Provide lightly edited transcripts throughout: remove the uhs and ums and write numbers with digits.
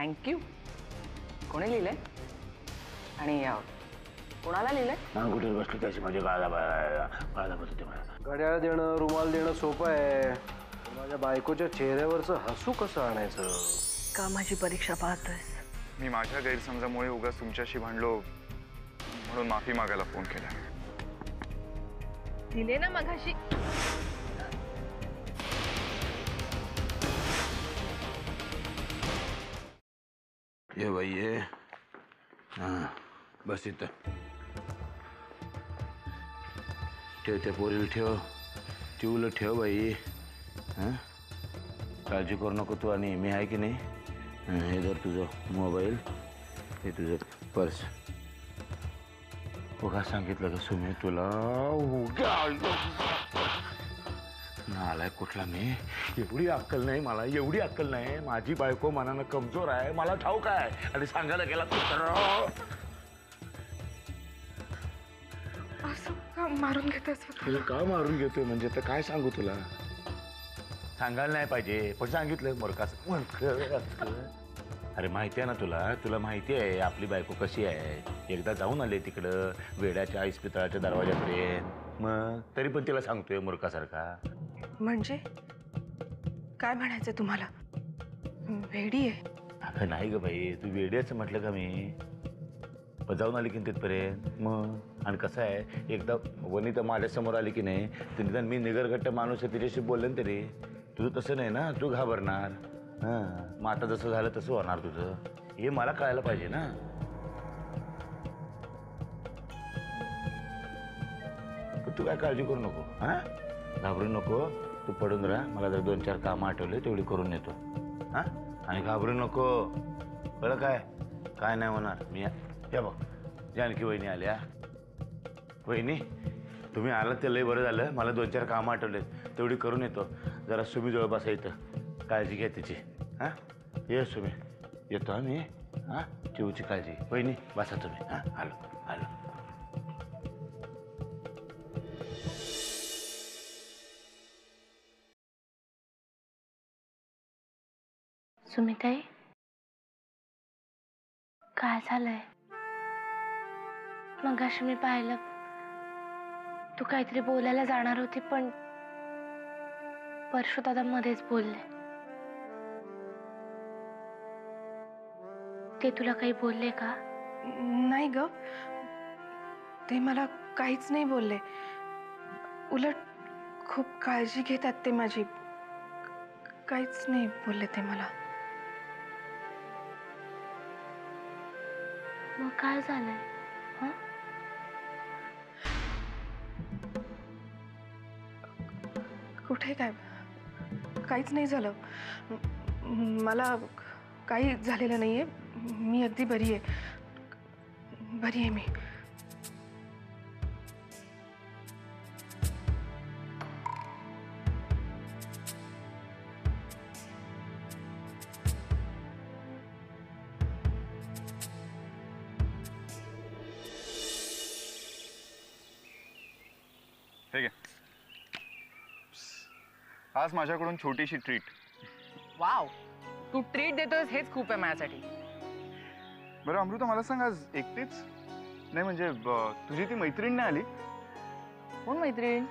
Thank you कोणी लिहिलंय आणि कोणाला लिहिलंय? कुठे बसली त्याची माझ्या गाळा बसते मला. घड्याळ देणं रुमाल देणं सोपं आहे, माझ्या बायकोच्या चेहऱ्यावरचं हसू कसं आणायचं? का माझी परीक्षा पाहतोयस? मी माझ्या गैरसमजामुळे उगाच तुमच्याशी भांडलो म्हणून माफी मागायला फोन केला. दिले ना मगाशी. ये बाई ये. हां बस इथं ठेव, त्या पोरीला ठेव, चिवलं ठेव बाई. हां काळजी करू नको तू. आणि मी आहे की नाही, हे जर तुझं मोबाईल, हे तुझं पर्स. हो का सांगितलं का सुमे तुला? नालाय कुठला मी, एवढी अक्कल नाही मला, एवढी अक्कल नाही. माझी बायको मनानं कमजोर आहे, मला ठाऊक आहे. आणि सांगायला गेला असं का मारून घेतोस? तुला का मारून घेतोय म्हणजे तर काय सांगू तुला? सांगायला नाही पाहिजे पण सांगितलं. मोरकाचं मूर्ख. अरे माहिती आहे ना तुला, तुला माहिती आहे आपली बायको कशी आहे. एकदा जाऊन आले तिकडं वेड्याच्या इस्पितळाच्या दरवाजापर्यंत, मग तरी पण तिला सांगतोय मूर्खासारखा. म्हणजे काय म्हणायचं तुम्हाला? वेडी आहे? अगं नाही ग बाई, तू वेड्याचं म्हटलं का मी? पण जाऊन आली की तिथपर्यंत मग. आणि कसं आहे, एकदा वनिता माझ्यासमोर आली की नाही तर निदान मी निगरगट्ट माणूस आहे तिच्याशी बोलले ना तरी. तुझं तसं नाही ना, तू घाबरणार. हां मग आता जसं झालं तसं होणार तुझं, हे मला कळायला पाहिजे ना. तू काय काळजी करू नको, हां घाबरू नको. तू पडून राहा, मला जर 2-4 कामं आठवले तेवढी करून येतो. हां आणि घाबरू नको बरं. काय नाही होणार. मी या बघ जानकी वहिनी आल्या. वहिनी तुम्ही आलात ते लय बरं झालं. मला 2-4 कामं आठवले तेवढी करून येतो. जरा सुमीजवळ बसायचं, काळजी घ्या तिची. हां ये सुमी, येतो आम्ही. हां चिवची काळजी. वहिनी बसा तुम्ही. हां आलो. सुमिताई काय झालंय? मगाशी मी पाहिलं तू काहीतरी बोलायला जाणार होती पण परशुदादा मध्येच बोलले. ते तुला काही बोलले का? नाही ग, ते मला काहीच नाही बोलले. उलट खूप काळजी घेतात ते माझी. काहीच नाही बोलले ते मला. मग काय झालंय? हं? कुठे काय, काहीच नाही झालं. मला काही झालेलं नाहीये. मी अगदी बरी आहे मी. ठीक आहे, आज माझ्याकडून छोटीशी ट्रीट. वाव, तू ट्रीट देतोयस हेच खूप आहे माझ्यासाठी. बरं अमृता मला सांग, आज एकटीच? नाही म्हणजे तुझी ती मैत्रीण नाही आली? कोण मैत्रीण?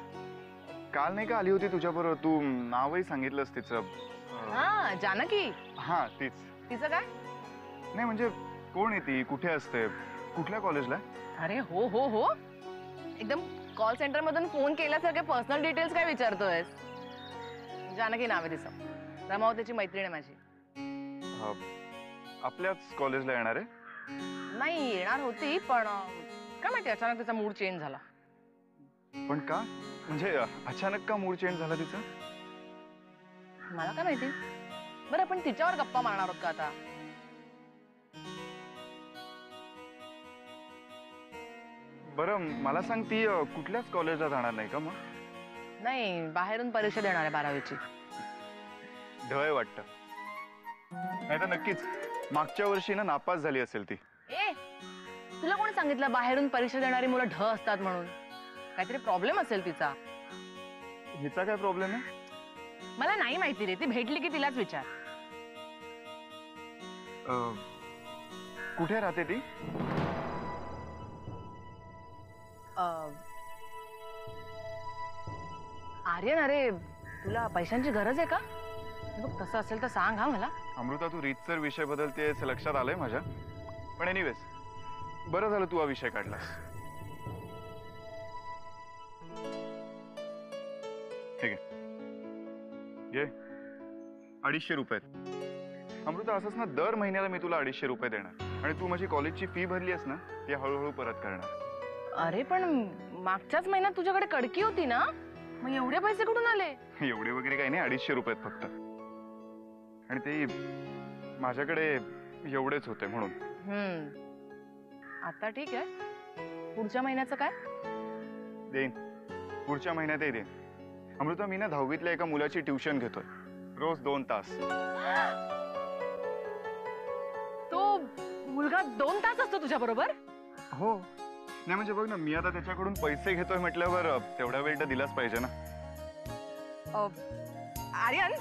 काल नाही का आली होती तुझ्याबरोबर, तू नावही सांगितलंस तिचं. हा जानकी. हां तीच. तिचं काय? नाही म्हणजे कोण आहे ती, कुठे असते, कुठल्या कॉलेजला? अरे हो एकदम कॉल सेंटर मधून फोन केल्यासारखे पर्सनल डिटेल्स काय विचारतोयस? जानकी नाव आहे तिचं. रमाव त्याची मैत्रीण आहे माझी. आपल्याच कॉलेजला येणार आहे? नाही येणार होती पण काय माहिती अचानक त्याचा मूड चेंज झाला. पण का, म्हणजे अचानक का मूड चेंज झाला तिचा? मला काय माहिती. बरं आपण तिच्यावर गप्पा मारणार आहोत का आता? बरं मला सांग, ती कुठल्याच कॉलेजला जाणार नाही का मग? नाही, बाहेरून परीक्षा देणार आहे 12वीची. ढय वाटतं. नाही तर नक्कीच मागच्या वर्षी ना नापास झाली असेल ती. तुला कोण सांगितलं बाहेरून परीक्षा देणारी मुलं ढ असतात म्हणून? काहीतरी प्रॉब्लेम असेल तिचा. हिचा काय प्रॉब्लेम आहे? मला नाही माहिती रे, ती भेटली की तिलाच विचार. कुठे राहते ती? आर्यन, अरे तुला पैशांची गरज आहे का? बघ, तसं असेल तर सांग हा मला. अमृता, तू रीतसर विषय बदलतेस लक्षात आलंय माझ्या. पण एनिवेज, बरं झालं तू हा विषय काढलास. ठीक आहे, घे 250 रुपये. अमृता, असंच ना दर महिन्याला मी तुला 250 रुपये देणार आणि तू माझी कॉलेजची फी भरली आहेस ना, ती हळूहळू परत करणार. अरे पण मागच्याच महिन्यात तुझ्याकडे कडकी होती ना, मग एवढे पैसे कुठून आले? एवढे वगैरे काही नाही, 250 रुपये फक्त. आणि ते माझ्याकडे एवढेच होते म्हणून. आता ठीक आहे. पुढच्या महिन्याचं काय? देईन, पुढच्या महिन्यातही देईन. अमृता, मी ना 10वीतल्या एका मुलाची ट्युशन घेतोय, रोज 2 तास. तो मुलगा 2 तास असतो तुझ्या बरोबर? हो. नाही म्हणजे बघ ना, मी आता त्याच्याकडून पैसे घेतोय म्हटल्यावर तेवढा वेळ तर दिलाच पाहिजे ना. आर्यन,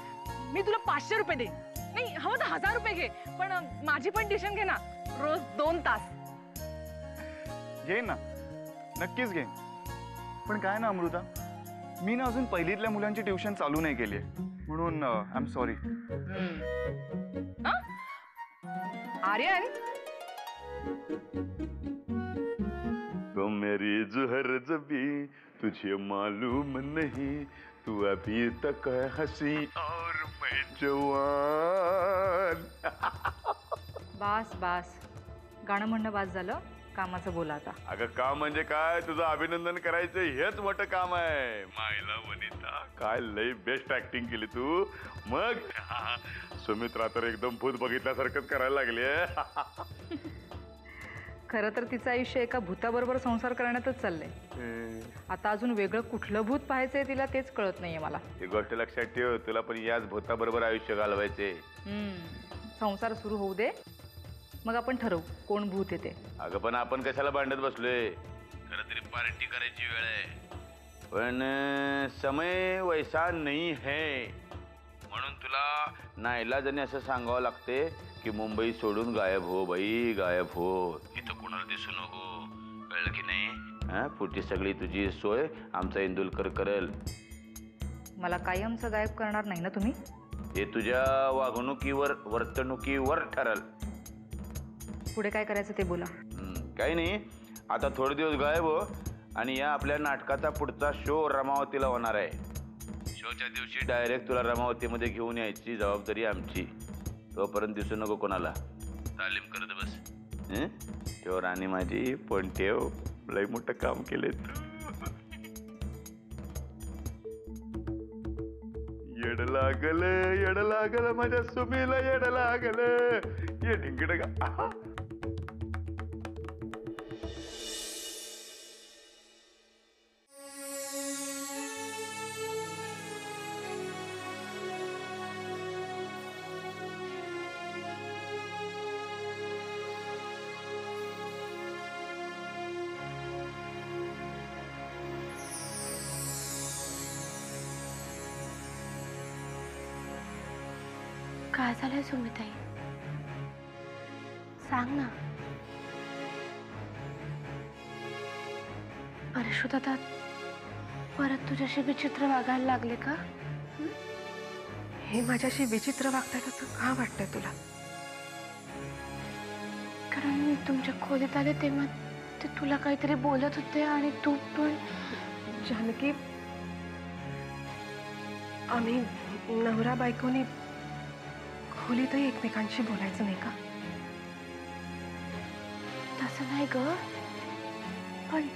मी तुला 500 रुपये देईन. नाही हवं तर 1000 रुपये घे, पण माझी पण ट्युशन घे ना, रोज 2 तास. घेईन ना, नक्कीच घेईन. पण काय ना अमृता, मी ना अजून पहिलीतल्या मुलांची ट्युशन चालू नाही केली आहे, म्हणून आय एम सॉरी. आर्यन, तो मेरी जुहर जबी तुझे मालूम नहीं, तू अभी तक है हसी और मैं जवान. बास बास, गाणं म्हणणं बास झालं, कामाचं बोला आता. अगं काम म्हणजे काय, तुझं अभिनंदन करायचं हेच मोठं काम आहे. मायला वनिता, काय लय बेस्ट ऍक्टिंग केली तू. मग सुमित्रा तर एकदम भूत बघितल्यासारखंच करायला लागली. खरं तर तिचं आयुष्य एका भूताबरोबर संसार करण्यातच चाललंय. आता अजून वेगळं कुठलं भूत पाहायचंय तिला तेच कळत नाहीये मला. ही गोष्ट लक्षात ठेव, तुला पण याच भूताबरोबर आयुष्य घालवायचे. संसार सुरू होऊ दे, मग आपण ठरवू कोण भूत येते. अगं पण आपण कशाला भांडत बसलोय, खरं तरी पार्टी करायची वेळ आहे. पण समय वैसा नाही है, म्हणून तुला नाईलाजाने असं सांगावं लागते की मुंबई सोडून गायब हो बाई, गायब हो. इथं कोणाला दिसू नको, कळलं की नाही? हा, पुढची सगळी तुझी सोय आमचा इंदुलकर करेल. मला कायमचं गायब करणार नाही ना तुम्ही? हे तुझ्या वागणुकीवर, वर्तणुकीवर ठरल. पुढे काय करायचं ते बोला. काही नाही, आता थोडे दिवस गायब हो आणि या आपल्या नाटकाचा पुढचा शो रमावतीला होणार आहे. शोच्या दिवशी डायरेक्ट तुला रमावतीमध्ये घेऊन यायची जबाबदारी आमची. तोपर्यंत दिसू नको कोणाला, तालीम करत बस. ठेव राणी माझी, पण ठेव, लय मोठं काम केलंय तू. येड लागल माझ्या सुमीला, येड लागल. ये ढिंगड का. काय झालंय सुमिताई? सांग ना. परिशुद्ध आता परत तुझ्याशी विचित्र वागायला लागले का? हे माझ्याशी विचित्र वागतात असं का वाटतंय तुला? कारण मी तुमच्या खोलीत आले तेव्हा ते तुला काहीतरी बोलत होते आणि तू पण. जानकी, आम्ही नवरा बायकोनी खोलीतही एकमेकांशी बोलायचं नाही का? तसं नाही ग, पण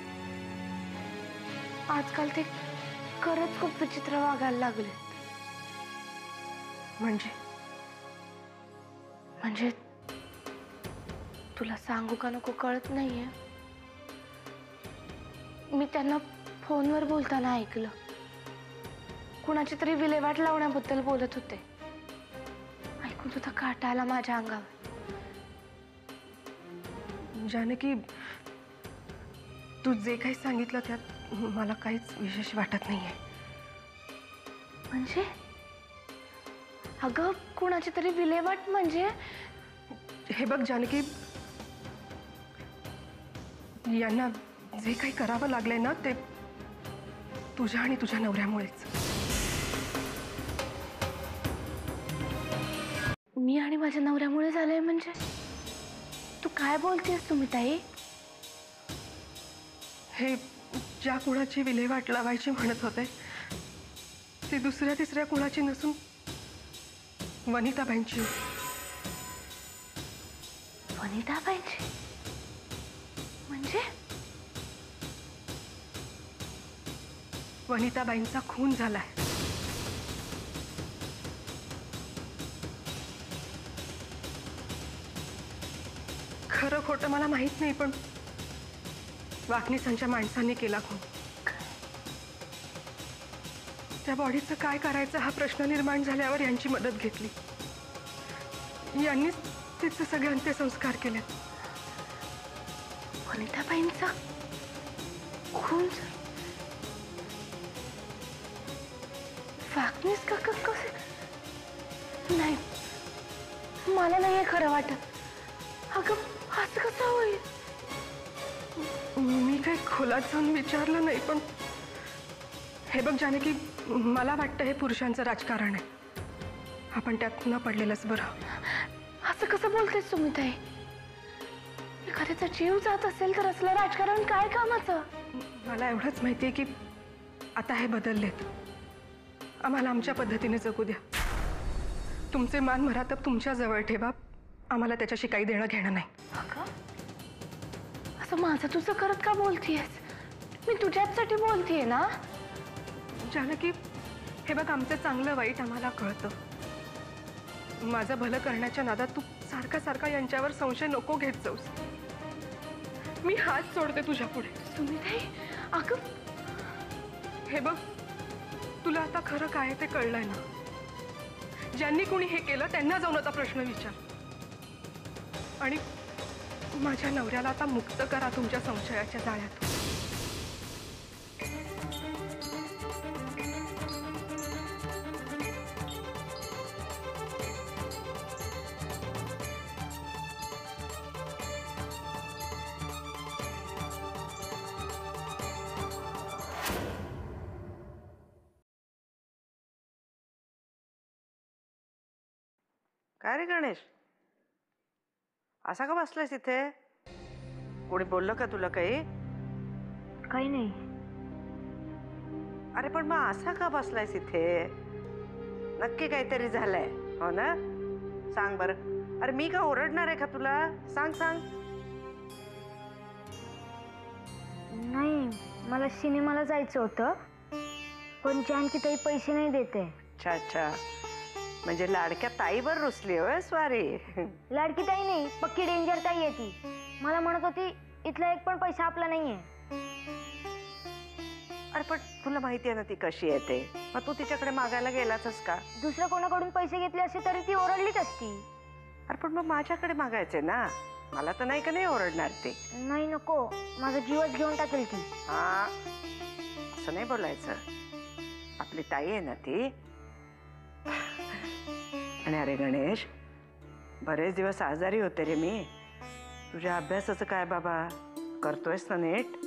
आजकाल ते खरंच खूप विचित्र वागायला लागले. म्हणजे तुला सांगू का नको कळत नाहीये. मी त्यांना फोनवर बोलताना ऐकलं, कुणाची तरी विल्हेवाट लावण्याबद्दल बोलत होते. ऐकून तुझा काटा आला माझ्या अंगावर. जानकी, तू जे काही सांगितलं त्यात मला काहीच विशेष वाटत नाहीये. म्हणजे अगं, कुणाची तरी विल्हेवाट म्हणजे हे बघ जानकी, यांना जे काही करावं लागलंय ना ते तुझ्या आणि तुझ्या नवऱ्यामुळेच. मी आणि माझ्या नवऱ्यामुळे झालंय म्हणजे? तू काय बोलतेस तुम्ही ताई? हे ज्या कुणाची विल्हेवाट लावायची म्हणत होते ती दुसऱ्या तिसऱ्या कुणाची नसून वनिताबाईंची. वनिताबाईंची म्हणजे? वनिताबाईंचा खून झालाय. खरं खोटं मला माहित नाही, पण वाकणीसांच्या माणसांनी केला खून. त्या बॉडीचं काय करायचं हा प्रश्न निर्माण झाल्यावर यांची मदत घेतली. यांनीच तिचे सगळे अंत्यसंस्कार केले. वनिताबाईंचा खून? वाकणीस का कसे? नाही, मला नाही हे खरं वाटत. अगं असं कसं होईल? मी काही खोलात जाऊन विचारलं नाही, पण हे बघ जानकी, मला वाटतं हे पुरुषांचं राजकारण आहे. आपण त्यात न पडलेलंच बरं. असं कसं बोलतेस तुम्ही ताई? एखाद्याचा जीव जात असेल तर असलं राजकारण काय कामाचं? मला एवढंच माहितीये की आता हे बदललेत. आम्हाला आमच्या पद्धतीने जगू द्या. तुमचे मान मरातब तुमच्या जवळ ठेवा. आम्हाला त्याच्याशी काही देणं घेणं नाही. अगं, असं माझं तुझं करत का बोलतीयस? मी तुझ्यासाठी बोलतीये ना. जानकी, हे बघ, आमचं चांगलं वाईट आम्हाला कळतं. माझं भलं करण्याच्या नादात तू सारखा सारखा यांच्यावर संशय नको घेत जाऊस. मी हात सोडते तुझ्या पुढे. तुम्ही ताई, अगं हे बघ, तुला आता खरं काय ते कळलंय ना. ज्यांनी कोणी हे केलं त्यांना जाऊन आता प्रश्न विचार. आणि माझ्या नवऱ्याला आता मुक्त करा तुमच्या संशयाच्या जाळ्यात. काय रे गणेश, असा का बसलायस इथे? कोणी बोललं का तुला काही? काही नाही. अरे पण मग असा का बसलायस इथे? नक्की काहीतरी झालंय, हो ना? सांग बरं. अरे मी का ओरडणार आहे का तुला? सांग सांग. नाही, मला सिनेमाला जायचं होतं, पण जानकी ताई पैसे नाही देते. अच्छा अच्छा, म्हणजे लाडक्या ताईवर रुसली होय स्वारी? लाडकी ताई नाही, पक्की डेंजर ताई आहे ती. मला म्हणत होती इथला एक पण पैसा आपला नाहीये. अरे पण तुला माहिती आहे ना ती कशी आहे ते. मग तू तिच्याकडे मागायला गेलाचस का? दुसऱ्या कोणाकडून पैसे घेतले असते तरी ती ओरडलीच असती. अरे पण मग माझ्याकडे मागायचे ना. मला तर नाही का नाही ओरडणार ते. नाही नको, माझा जीवच घेऊन टाकेल ती. हा, असं नाही बोलायचं. आपली ताई आहे ना ती. आणि अरे गणेश, बरेच दिवस आजारी होते रे मी. तुझ्या अभ्यासाचं काय बाबा, करतोयस ना नीट?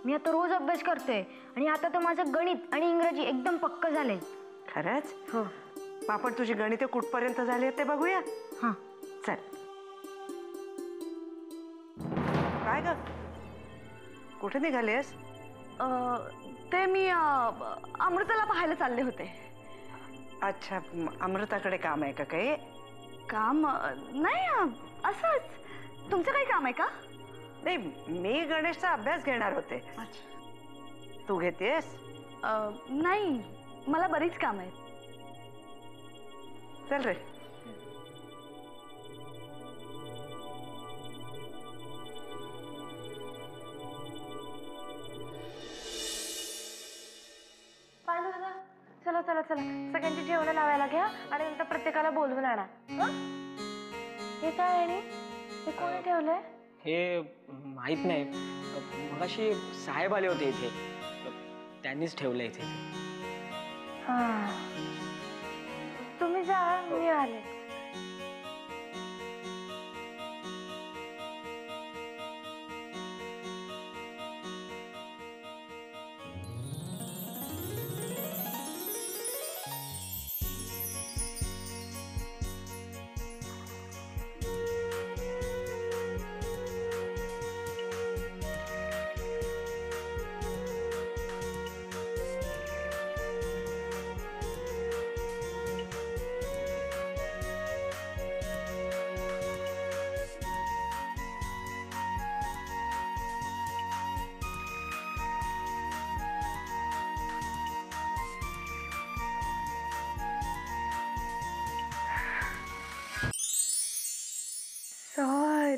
मी आता रोज अभ्यास करतोय आणि आता तर माझं गणित आणि इंग्रजी एकदम पक्क झालंय. खरंच? हो. मग आपण तुझी गणिते कुठपर्यंत झाली ते बघूया. हां चल. काय ग, कुठे निघालीस? ते मी अमृताला पाहायला चालले होते. अच्छा, अमृताकडे काम आहे का काही? काम नाही, असंच. तुमचं काही काम आहे का? नाही, मी गणेशचा अभ्यास घेणार होते. तू घेतेस? नाही, मला बरीच काम आहेत. चल रे. चला चला चला, सगळ्यांची जेवण लावायला घ्या आणि नंतर प्रत्येकाला बोलवून आणा. हे काय आहे? हे कोणी ठेवलंय? हे माहित नाही, मगाशी साहेब आले होते इथे, त्यांनीच ठेवलं इथे. हा, तुम्ही जा, मी आले.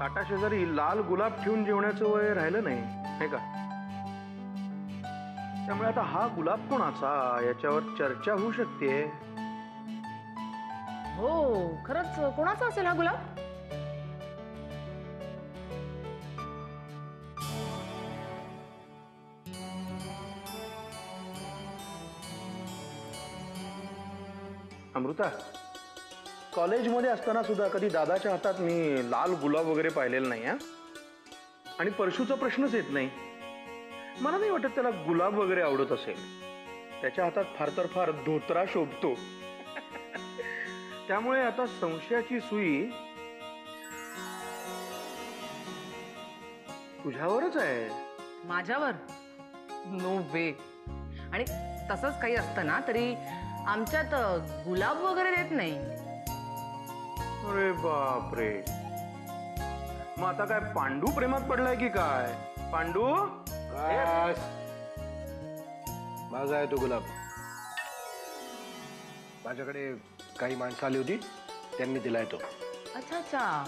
ताटाशेजारी लाल गुलाब ठेवून जेवण्याचं वय राहिलं नाही, नाही का? त्यामुळे आता हा गुलाब कोणाचा याच्यावर चर्चा होऊ शकते. हो, खरंच कोणाचा असेल हा गुलाब? अमृता, कॉलेजमध्ये असताना सुद्धा कधी दादाच्या हातात मी लाल गुलाब वगैरे पाहिलेलं नाही हा. आणि परशूचा प्रश्नच येत नाही. मला नाही वाटत त्याला गुलाब वगैरे आवडत असेल. त्याच्या हातात फार तर फार धोतरा शोभतो. त्यामुळे आता संशयाची सुई तुझ्यावरच आहे. माझ्यावर? नो वे. आणि तसंच काही असतं ना तरी आमच्यात गुलाब वगैरे देत नाही. अरे बापरे, मग आता काय पांडू प्रेमात पडलाय की काय? पांडू माझा आहे तो गुलाब. माझ्याकडे काही माणसं आली होती, त्यांनी दिलाय तो. अच्छा अच्छा,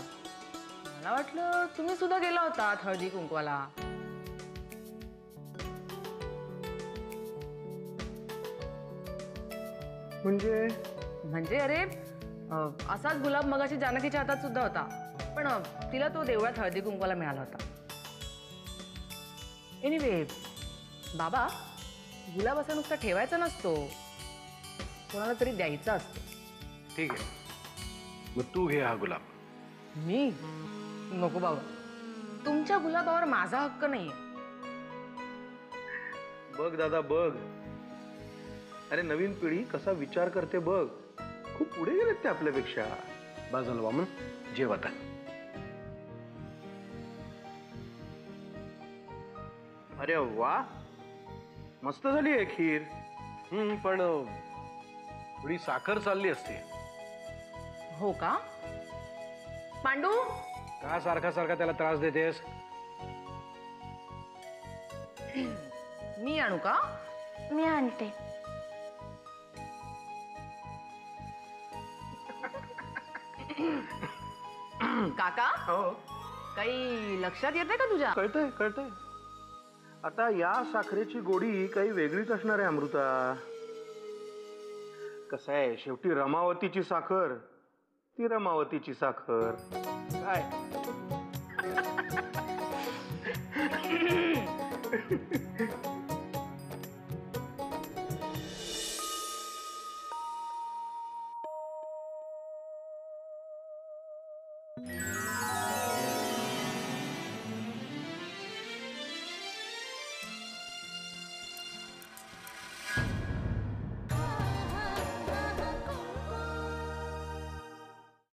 मला वाटलं तुम्ही सुद्धा गेला होता हळदी कुंकवाला. म्हणजे अरे असाच गुलाब मगाशी जानकीच्या हातात सुद्धा होता, पण तिला तो देवळात हळदी कुंकवाला मिळाला होता. एनिवे बाबा, गुलाब असा नुसता ठेवायचा नसतो, कोणाला तरी द्यायचा असतो. ठीक आहे, मग तू घे हा गुलाब. मी नको बाबा, तुमच्या गुलाबावर माझा हक्क नाहीये. बघ दादा बघ, अरे नवीन पिढी कसा विचार करते बघ. खूप पुढे गेलेत ते आपल्यापेक्षा. बाजल वामन, जेव आता. अरे वा, मस्त झाली आहे खीर. पण थोडी साखर चालली असते. हो का? पांडू, का सारखा सारखा त्याला त्रास देतेस? मी आणू का? मी आणते. काका, हो, काही लक्षात येते का तुझ्या? कळतंय कळतंय. आता या साखरेची गोडी काही वेगळीच असणार आहे अमृता. कसं आहे, शेवटी रमावतीची साखर ती रमावतीची साखर. काय